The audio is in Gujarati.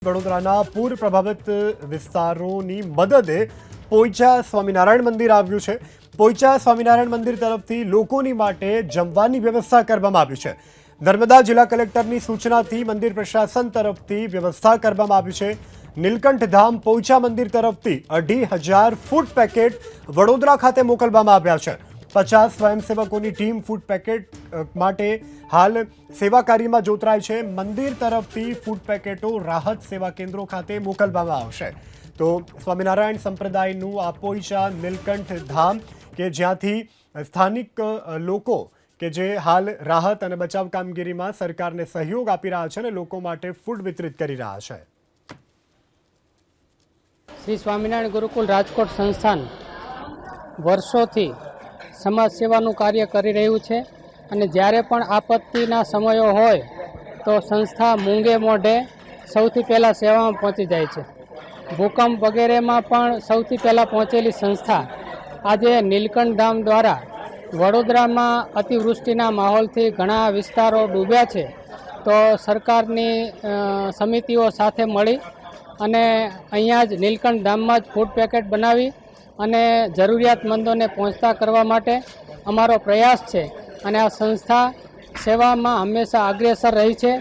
વડોદરાના પૂર પ્રભાવિત વિસ્તારોની મદદે પોઈચા સ્વામિનારાયણ મંદિર આવ્યું છે। પોઈચા સ્વામિનારાયણ મંદિર તરફથી લોકોની માટે જમવાની વ્યવસ્થા કરવામાં આવી છે। નર્મદા જિલ્લા કલેક્ટરની સૂચનાથી મંદિર પ્રશાસન તરફથી વ્યવસ્થા કરવામાં આવી છે। નીલકંઠ ધામ પોઈચા મંદિર તરફથી 2,500 ફૂડ પેકેટ વડોદરા ખાતે મોકલવામાં આવ્યા છે। 50 સ્વયંસેવકોની ટીમ ફૂડ પેકેટ માટે હાલ સેવા કાર્યમાં જોતરાઈ છે। મંદિર તરફથી ફૂડ પેકેટો રાહત સેવા કેન્દ્રો ખાતે મોકલવામાં આવશે। તો સ્વામિનારાયણ સંપ્રદાયનું આ પોઈચા નીલકંઠ ધામ કે જ્યાંથી સ્થાનિક લોકો કે જે હાલ રાહત અને બચાવ કામગીરીમાં સરકારને સહયોગ આપી રહ્યા છે અને લોકો માટે ફૂડ વિતરિત કરી રહ્યા છે। શ્રી સ્વામિનારાયણ ગુરુકુલ રાજકોટ સંસ્થાન વર્ષોથી સમાજ સેવાનું કાર્ય કરી રહ્યું છે અને જ્યારે પણ આપત્તિના સમયો હોય તો સંસ્થા મૂંગે મોઢે સૌથી પહેલાં સેવામાં પહોંચી જાય છે। ભૂકંપ વગેરેમાં પણ સૌથી પહેલાં પહોંચેલી સંસ્થા આજે નીલકંઠ ધામ દ્વારા વડોદરામાં અતિવૃષ્ટિના માહોલથી ઘણા વિસ્તારો ડૂબ્યા છે તો સરકારની સમિતિઓ સાથે મળી અને અહીંયા જ નીલકંઠ ધામમાં જ ફૂડ પેકેટ બનાવી અને જરૂરિયાતમંદોને પહોંચતા કરવા માટે અમારો પ્રયાસ છે અને આ સંસ્થા સેવામાં હંમેશા અગ્રેસર રહી છે।